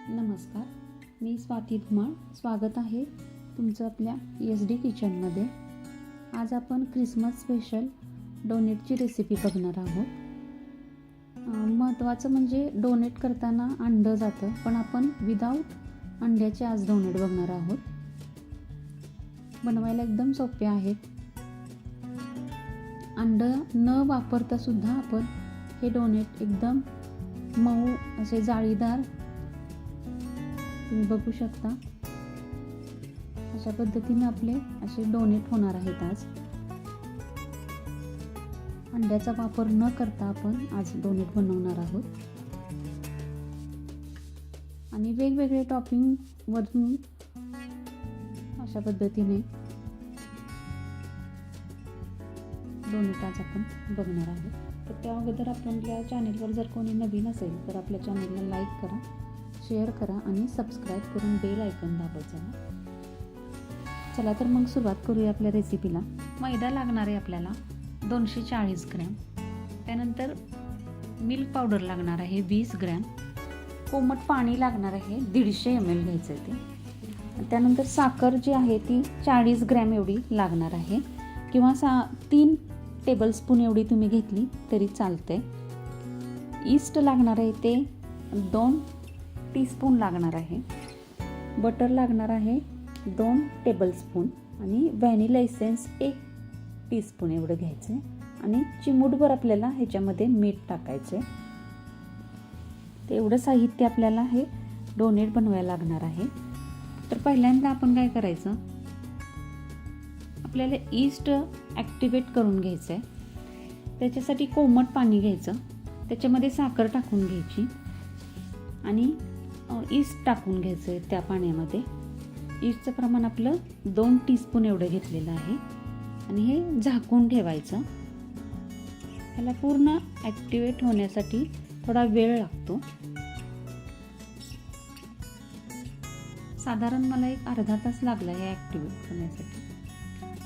नमस्कार, मी स्वाती धुमाळ. स्वागत आहे तुमचं आपल्या SD किचनमध्ये. आज आपण क्रिसमस स्पेशल डोनेटची रेसिपी बघणार आहोत. महत्त्वाचं म्हणजे डोनेट करताना अंडं जातं, पण आपण विदाऊट अंड्याचे आज डोनेट बघणार आहोत. बनवायला एकदम सोपे आहेत. अंडं न वापरता सुद्धा आपण हे डोनेट एकदम मऊ असे जाळीदार तुम्ही बघू शकता. अशा पद्धतीने आपले असे डोनेट होणार आहेत. आज अंड्याचा वापर न करता आपण आज डोनेट बनवणार आहोत आणि वेगवेगळे टॉपिंग वरून अशा पद्धतीने डोनेट आज आपण बघणार आहोत. तर त्या अगोदर आपल्या चॅनेलवर जर कोणी नवीन असेल तर आपल्या चॅनेलला लाईक करा, शेअर करा आणि सबस्क्राईब करून बेल आयकॉन दाबत जा. चला तर मग सुरुवात करूया आपल्या रेसिपीला. मैदा लागणार आहे आपल्याला 240 ग्रॅम. त्यानंतर मिल्क पावडर लागणार आहे 20 ग्रॅम. कोमट पाणी लागणार आहे 150 ml घ्यायचं आहे ते. त्यानंतर साखर जी आहे ती 40 ग्रॅम एवढी लागणार आहे, किंवा 3 टेबलस्पून एवढी तुम्ही घेतली तरी चालते. ईस्ट लागणार आहे ते 2 टीस्पून लागणार आहे. बटर लागणार आहे 2 टेबलस्पून आणि व्हॅनिला एसेन्स 1 टीस्पून एवढं घ्यायचं आहे. आणि चिमूटभर आपल्याला ह्याच्यामध्ये मीठ टाकायचं आहे. ते एवढं साहित्य आपल्याला हे डोनेट बनवायला लागणार आहे. तर पहिल्यांदा आपण काय करायचं, आपल्याला ईस्ट ॲक्टिवेट करून घ्यायचं आहे. त्याच्यासाठी कोमट पाणी घ्यायचं, त्याच्यामध्ये साखर टाकून घ्यायची आणि ईस्ट टाकून घ्यायचं आहे त्या पाण्यामध्ये. ईस्टचं प्रमाण आपलं 2 टीस्पून एवढं घेतलेलं आहे आणि हे झाकून ठेवायचं. ह्याला पूर्ण ॲक्टिवेट होण्यासाठी थोडा वेळ लागतो. साधारण मला एक अर्धा तास लागला हे ॲक्टिवेट होण्यासाठी.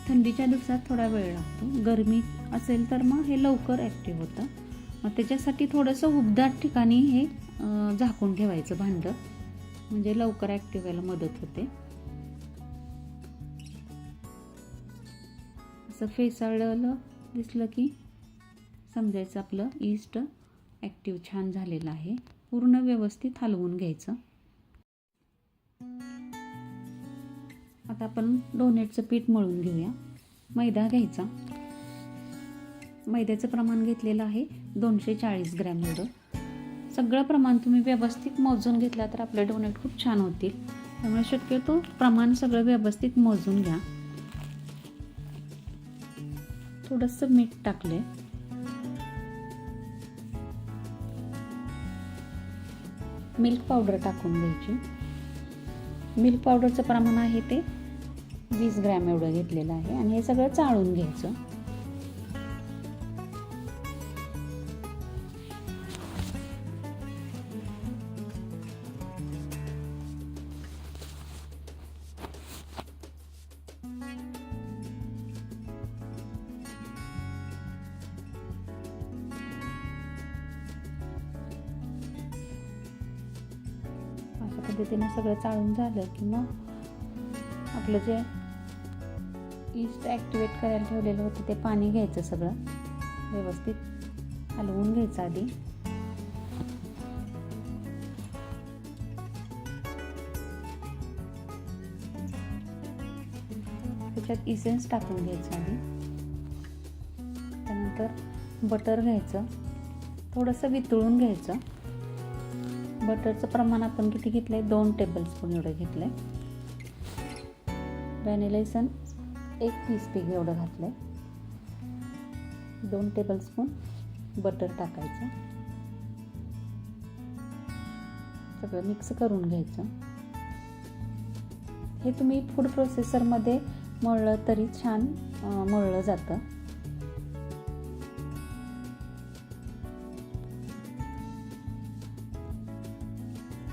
थंडीच्या दिवसात थोडा वेळ लागतो, गरमी असेल तर मग हे लवकर ॲक्टिव्ह होतं. मग त्याच्यासाठी थोडंसं उबदाट ठिकाणी हे झाकून ठेवायचं भांडं, म्हणजे लवकर ॲक्टिव्ह व्हायला मदत होते. असं फेसाळलं दिसलं की समजायचं आपलं ईस्ट ॲक्टिव्ह छान झालेलं आहे. पूर्ण व्यवस्थित हलवून घ्यायचं. आता आपण डोनेटचं पीठ मळून घेऊया. मैदा घ्यायचा. मैद्याचं प्रमाण घेतलेलं आहे 240 ग्रॅम एवढं. सगळं प्रमाण तुम्ही व्यवस्थित मोजून घेतला तर आपले डोनेट खूप छान होतील. त्यामुळे शक्यतो प्रमाण सगळं व्यवस्थित मोजून घ्या. थोडंसं मीठ टाकले. मिल्क पावडर टाकून घ्यायची. मिल्क पावडरचं प्रमाण आहे ते 20 ग्रॅम एवढं घेतलेलं आहे आणि हे सगळं चाळून घ्यायचं. अशा पद्धतीने सगळं चाळून झालं की मग आपलं जे ईस्ट ॲक्टिवेट करायला ठेवलेलं होतं ते पाणी घ्यायचं, सगळं व्यवस्थित हलवून घ्यायचं आधी. त्याच्यात इसेन्स टाकून घ्यायचं आधी. त्यानंतर बटर घ्यायचं, थोडंसं वितळून घ्यायचं. बटरचं प्रमाण आपण किती घेतलं आहे, 2 टेबलस्पून एवढं घेतलं आहे. व्हॅनिला एसेन्स 1 टीस्पून एवढं घातलं आहे. 2 टेबलस्पून बटर टाकायचं. सगळं मिक्स करून घ्यायचं. हे तुम्ही फूड प्रोसेसरमध्ये मळलं तरी छान मळलं जातं.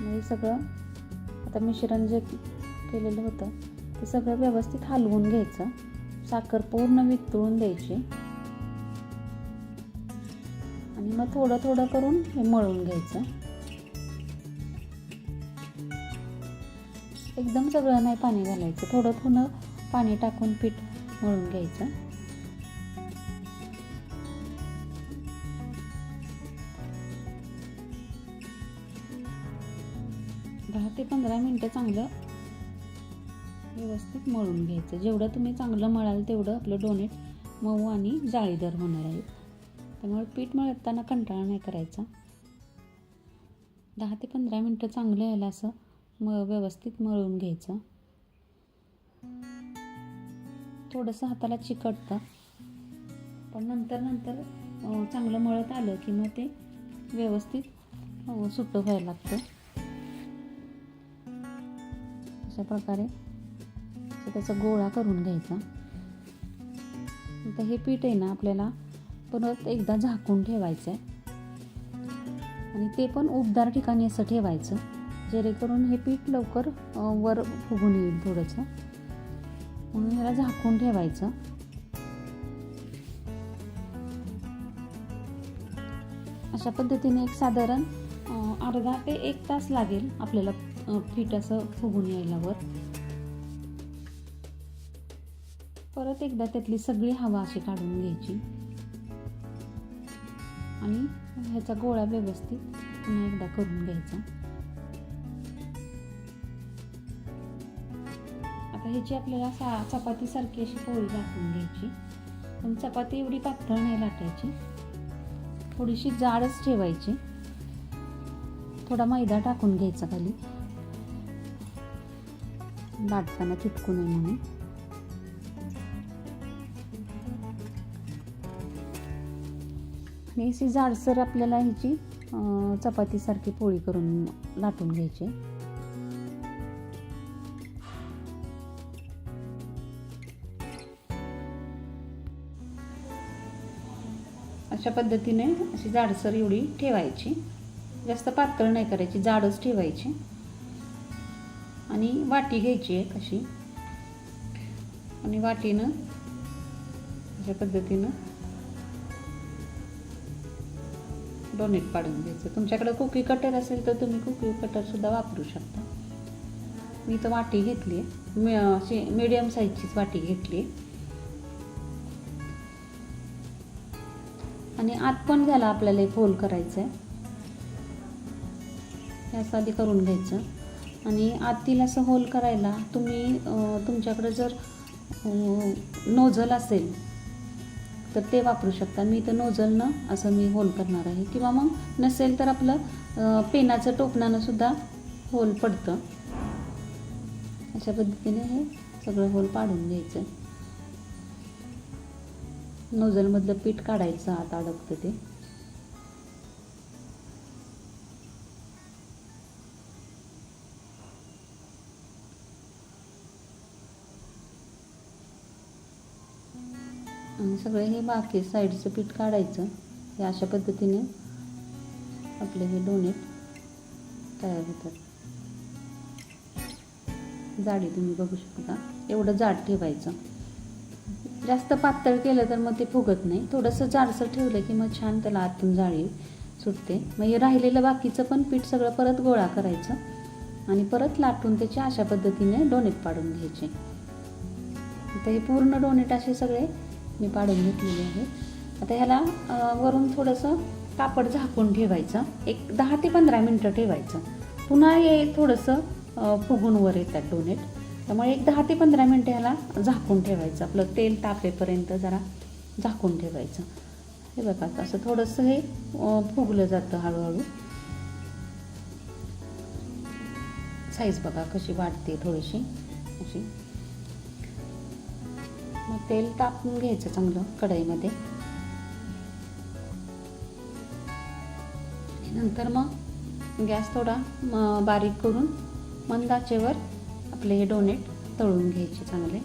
हे सगळं आता मिश्रण जे केलेलं होतं ते सगळं व्यवस्थित हलवून घ्यायचं. साखर पूर्ण वितळून द्यायची आणि मग थोडं थोडं करून हे मळून घ्यायचं. एकदम सगळं नाही पाणी घालायचं, थोडं थोडं पाणी टाकून पीठ मळून घ्यायचं. दहा ते 15 मिनटं चांगलं व्यवस्थित मळून घ्यायचं. जेवढं तुम्ही चांगलं मळाल तेवढं आपलं डोनेट मऊ आणि जाळीदार होणार आहे. त्यामुळे पीठ मळताना कंटाळा नाही करायचा. 10 ते 15 मिनटं चांगलं यायला असं व्यवस्थित मळून घ्यायचं. थोडंसं हाताला चिकटतं, पण नंतर चांगलं मळत आलं की मग ते व्यवस्थित सुट्टं व्हायला लागतं. अशा प्रकारे त्याचा गोळा करून घ्यायचा. आता हे पीठ आहे ना आपल्याला परत एकदा झाकून ठेवायचं आहे आणि ते पण उबदार ठिकाणी असं ठेवायचं, जेणेकरून हे पीठ लवकर वर फुगून येईल थोडंसं. म्हणून ह्याला झाकून ठेवायचं. अशा पद्धतीने एक साधारण अर्धा ते 1 तास लागेल आपल्याला पीठ असं फुगून यायला वर. परत एकदा त्यातली सगळी हवा अशी काढून घ्यायची आणि ह्याचा गोळा व्यवस्थित पुन्हा एकदा करून घ्यायचा. आता ह्याची आपल्याला चपातीसारखी अशी पोळी लाटून घ्यायची. पण चपाती एवढी पातळ नाही लाटायची, थोडीशी जाडच ठेवायची. थोडा मैदा टाकून घ्यायचा खाली, लाटताना चिटकू नये म्हणून. आणि अशी जाडसर आपल्याला ह्याची चपातीसारखी पोळी करून लाटून घ्यायची. अशा पद्धतीने अशी जाडसर एवढी ठेवायची, जास्त पातळ नाही करायची, जाडच ठेवायची. आणि वाटी घ्यायची एक अशी आणि वाटीनं अशा पद्धतीनं डोनेट पाडून घ्यायचं. तुमच्याकडे कुकी कटर असेल तर तुम्ही कुकी कटर सुद्धा वापरू शकता. मी तर वाटी घेतली आहे, अशी मीडियम साईजचीच वाटी घेतली. आणि आत पण त्याला आपल्याला एक होल करायचं आहे, याचं आधी करून घ्यायचं. आणि आतील असं होल करायला तुम्ही तुमच्याकडे जर नोझल असेल तर ते वापरू शकता. मी तर नोझलनं असं मी होल करणार आहे, किंवा मग नसेल तर आपलं पेनाचं टोपणानं सुद्धा होल पडतं. अशा पद्धतीने हे सगळं होल पाडून घ्यायचं. नोझलमधलं पीठ काढायचं, आत अडकतं ते. आणि सगळे हे बाकी साईडचं पीठ काढायचं. हे अशा पद्धतीने आपले हे डोनेट तयार होतात. जाडी तुम्ही बघू शकता, एवढं जाड ठेवायचं. जास्त पातळ केलं तर मग ते फुगत नाही. थोडंसं जाडसर ठेवलं की मग छान त्याला आतून जाळी सुटते. मग हे राहिलेलं बाकीचं पण पीठ सगळं परत गोळा करायचं आणि परत लाटून त्याचे अशा पद्धतीने डोनेट पाडून घ्यायचे. आता हे पूर्ण डोनेट असे सगळे मी पाडून घेतलेले आहे. आता ह्याला वरून थोडंसं कापड झाकून ठेवायचं, एक 10 ते 15 मिनटं ठेवायचं. पुन्हा हे थोडंसं फुगून वर येतात डोनेट, त्यामुळे एक 10 ते 15 मिनटं ह्याला झाकून ठेवायचं. आपलं तेल तापेपर्यंत जरा झाकून ठेवायचं. हे बघा असं थोडंसं हे फुगलं जातं हळूहळू. साईज बघा कशी वाढते थोडीशी अशी. मग तेल तापवून घ्यायचं चांगलं कढईमध्ये. नंतर मग गॅस थोडा बारीक करून मंद आचेवर आपले हे डोनेट तळून घ्यायचे चांगले.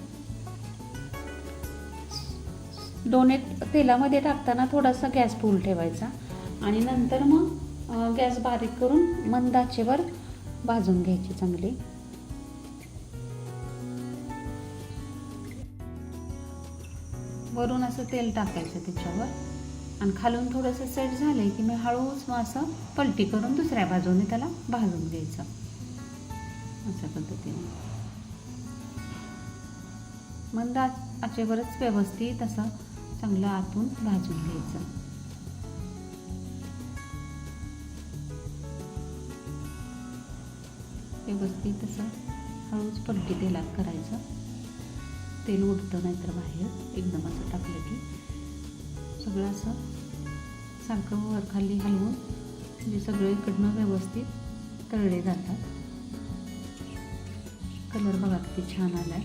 डोनेट तेलामध्ये टाकताना थोडासा गॅस फुल ठेवायचा आणि नंतर मग गॅस बारीक करून मंद आचेवर भाजून घ्यायचे चांगले. वरून असं तेल टाकायचं त्याच्यावर आणि खालून थोडंसं सेट झालं की मग हळूच मग असं पलटी करून दुसऱ्या बाजूने त्याला भाजून घ्यायचं. अशा पद्धतीने मंद आचेवरच व्यवस्थित असं चांगलं आतून भाजून घ्यायचं. व्यवस्थित असं हळूच पलटी तेलात करायचं. तेल उडतं नाहीतर बाहेर. एकदम असं टाकलं की सगळं असं सारखं वरखाली हलवून म्हणजे सगळे इकडनं व्यवस्थित तळले जातात. कलर बघा किती छान आलाय.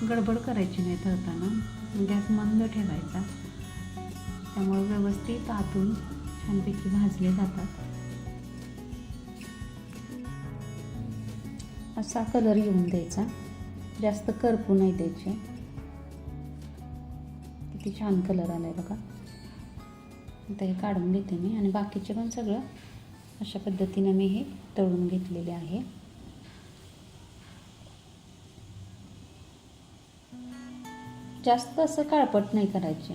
गडबड करायची नाही तळताना, गॅस मंद ठेवायचा. त्यामुळे व्यवस्थित आतून छानपैकी भाजले जातात. असा कलर येऊन द्यायचा, जास्त करपू नाही द्यायचे. किती छान कलर आलाय बघा. आता हे काढून घेते मी आणि बाकीचे पण सगळं अशा पद्धतीने मी हे तळून घेतलेले आहे. जास्त असं काळपट नाही करायचे,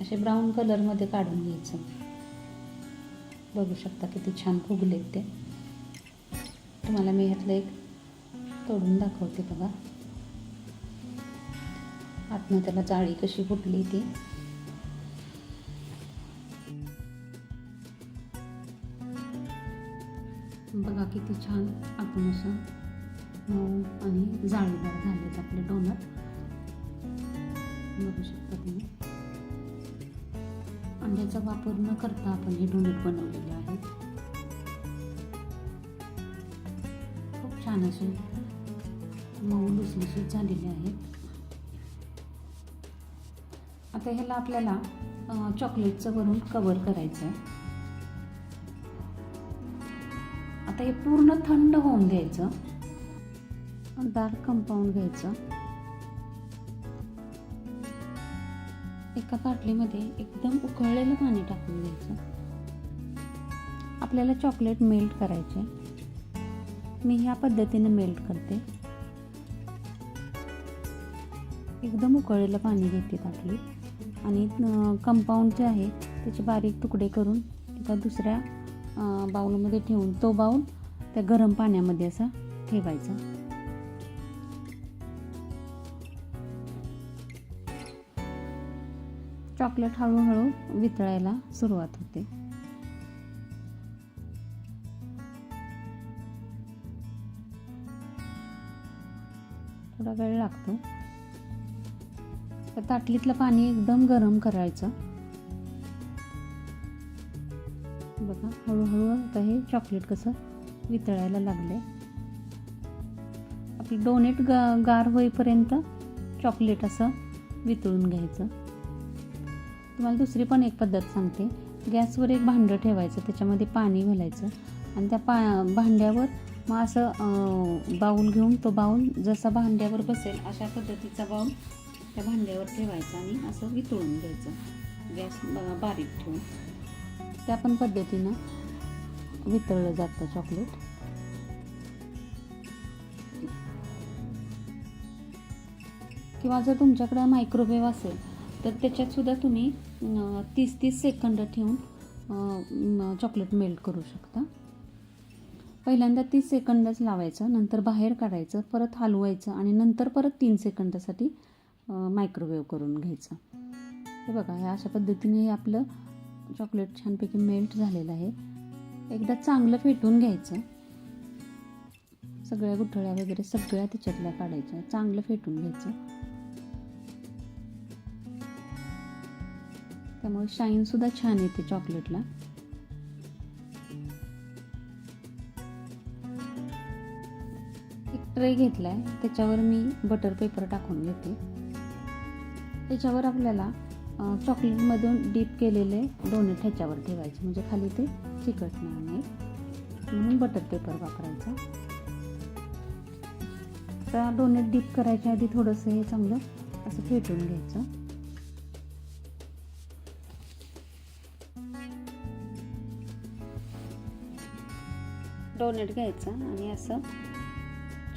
असे ब्राऊन कलरमध्ये काढून घ्यायचं. बघू शकता किती छान फुगलेत ते. तुम्हाला मी ह्यातलं एक तोडून दाखवते बघा. आतनं त्याला जाळी कशी फुटली ती. बघा किती छान आतून असं मऊ आणि जाळीदार झालेत आपले डोनट. बघू शकता तुम्ही. अंड्याचा वापर न करता आपण हे डोनट बनवलेले आहेत. खूप छान असे मऊ लुसलुशीत झालेले आहेत. आता ह्याला आपल्याला चॉकलेटचं वरून कव्हर करायचं आहे. आता हे पूर्ण थंड होऊन द्यायचं. डार्क कंपाऊंड घ्यायचं. एका बाटलीमध्ये एकदम उकळलेलं पाणी टाकून द्यायचं. आपल्याला चॉकलेट मेल्ट करायचे. मी ह्या पद्धतीने मेल्ट करते. एकदम उकळलेलं पाणी घेते बाटली आणि कंपाऊंड जे आहे त्याचे बारीक तुकडे करून एका दुसऱ्या बाउलमध्ये ठेवून तो बाउल त्या गरम पाण्यामध्ये असा ठेवायचा. चॉकलेट हळूहळू वितळायला सुरुवात होते. थोडा वेळ लागतो. तर ताटलीतलं पाणी एकदम गरम करायचं. बघा हळूहळू आता हे चॉकलेट कसं वितळायला लागले. आपली डोनेट गार होईपर्यंत चॉकलेट असं वितळून घ्यायचं. तुम्हाला दुसरी पण एक पद्धत सांगते. गॅसवर एक भांडं ठेवायचं, त्याच्यामध्ये पाणी घालायचं आणि त्या भांड्यावर मग असं बाऊल घेऊन तो बाऊल जसा भांड्यावर बसेल अशा पद्धतीचा बाऊल त्या भांड्यावर ठेवायचा आणि असं वितळून घ्यायचं. गॅस बारीक ठेवून त्या पण पद्धतीनं वितळलं जातं चॉकलेट. किंवा जर तुमच्याकडे मायक्रोवेव्ह असेल तर त्याच्यात सुद्धा तुम्ही 30-30 सेकंद ठेवून चॉकलेट मेल्ट करू शकता. पहिल्यांदा 30 सेकंदच लावायचं, नंतर बाहेर काढायचं, परत हलवायचं आणि नंतर परत 3 सेकंदासाठी मायक्रोवेव्ह करून घ्यायचं. हे बघा, ह्या अशा पद्धतीने आपलं चॉकलेट छानपैकी मेल्ट झालेलं आहे. एकदा चांगलं फेटून घ्यायचं. सगळ्या गुठळ्या वगैरे सगळ्या त्याच्यातल्या काढायच्या. चांगलं फेटून घ्यायचं. त्यामुळे शाईन सुद्धा छान येते चॉकलेटला. एक ट्रे घेतलाय, त्याच्यावर मी बटर पेपर टाकून घेते. त्याच्यावर आपल्याला चॉकलेटमधून डीप केलेले डोनेट ह्याच्यावर ठेवायचे, म्हणजे खाली ते चिकटणार नाही म्हणून बटर पेपर वापरायचा. तर डोनेट डीप करायच्या आधी थोडंसं हे चांगलं असं फेटून घ्यायचं. डोनेट घ्यायचं आणि असं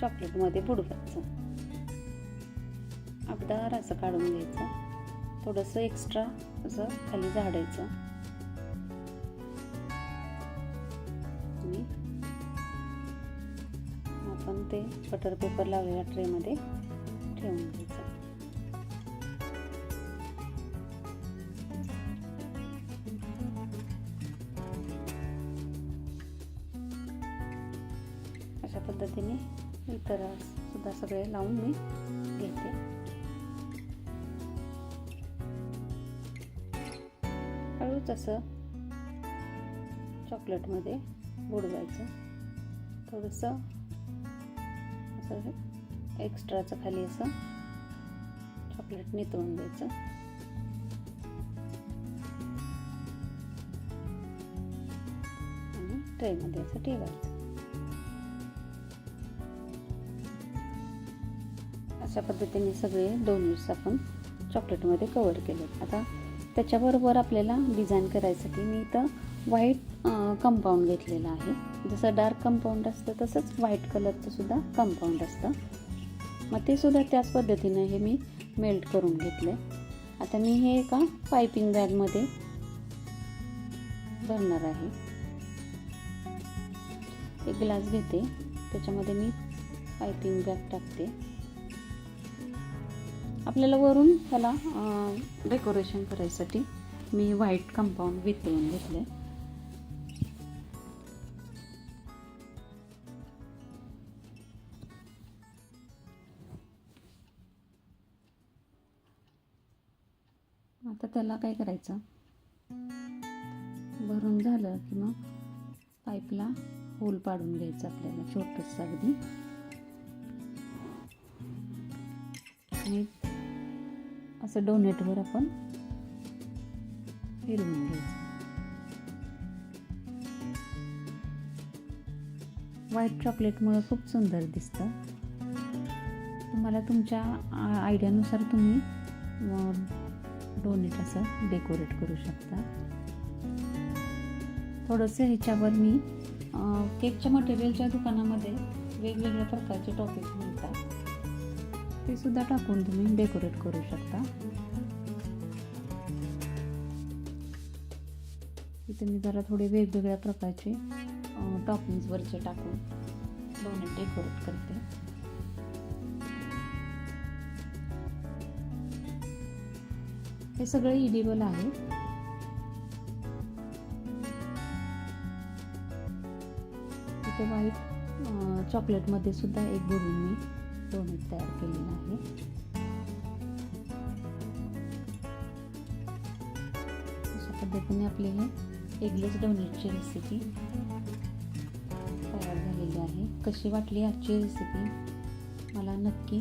चॉकलेटमध्ये बुडवायचं. अगदार असं काढून घ्यायचं. थोडंसं एक्स्ट्रा असं खाली झाडायचं. ते बटर पेपर लावलेल्या ट्रेमध्ये ठेवून द्यायचं. अशा पद्धतीने इतर सुद्धा सगळे लावून मी घेते. हळूच असं चॉकलेटमध्ये बुडवायचं. थोडंसं असं एक्स्ट्राचं खाली असं चॉकलेट नितळून द्यायचं. आणि ट्रेमध्ये असं ठेवायचं. अशा पद्धतीने सगळे डोनट्स आपण चॉकलेटमध्ये कव्हर केलेत. आता त्याच्याबरोबर आपल्याला डिझाईन करायसाठी मी इथं व्हाईट कंपाऊंड घेतलेलं आहे. जसं डार्क कंपाऊंड असतं तसंच व्हाईट कलरचं सुद्धा कंपाऊंड असतं. मग ते सुद्धा त्याच पद्धतीनं हे मी मेल्ट करून घेतलं आहे. आता मी हे एका पायपिंग बॅगमध्ये भरणार आहे. एक ग्लास घेते, त्याच्यामध्ये मी पायपिंग बॅग टाकते. आपल्याला वरून त्याला डेकोरेशन करायसाठी मी व्हाईट कंपाऊंड वितळून घेतले. आता त्याला काय करायचं, भरून झालं की मग पाईपला होल पाडून घ्यायचं आपल्याला छोटंसं अगदी. आणि असं डोनेटवर आपण फिरवून घ्यायचं. व्हाईट चॉकलेटमुळे खूप सुंदर दिसतं. तुम्हाला तुमच्या आयडियानुसार तुम्ही डोनेट असं डेकोरेट करू शकता. थोडंसं ह्याच्यावर मी केकच्या मटेरियलच्या दुकानामध्ये वेगवेगळ्या प्रकारचे टॉपिक मिळतात, ते सुद्धा टाकून तुम्ही डेकोरेट करू शकता. इथे मी जरा थोडे वेगवेगळ्या प्रकारचे टॉपिंग्स वरचे टाकून डोनेट डेकोरेट करते. हे सगळे इडिबल आहे. इथे व्हाईट चॉकलेटमध्ये सुद्धा एक बुडवून मी डोनेट तयार केलेला आहे. अशा पद्धतीने आपले हे एगलेस डोनेटची रेसिपी तयार झालेली आहे. कशी वाटली आजची रेसिपी मला नक्की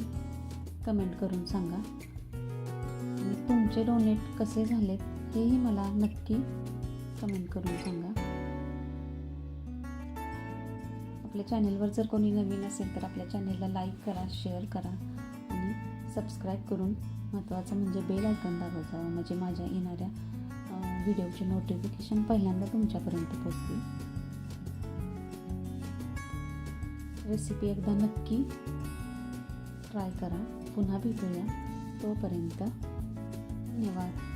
कमेंट करून सांगा. आणि तुमचे डोनेट कसे झालेत हेही मला नक्की कमेंट करून सांगा. आपल्या चॅनेलवर जर कोणी नवीन असेल तर आपल्या चॅनेलला लाईक करा, शेअर करा आणि सबस्क्राईब करून महत्त्वाचं म्हणजे बेल आयकॉन दाबायचा, म्हणजे माझ्या येणाऱ्या व्हिडिओचे नोटिफिकेशन पहिल्यांदा तुमच्यापर्यंत पोहोचतील. रेसिपी एकदा नक्की ट्राय करा. पुन्हा भेटूया. तोपर्यंत धन्यवाद.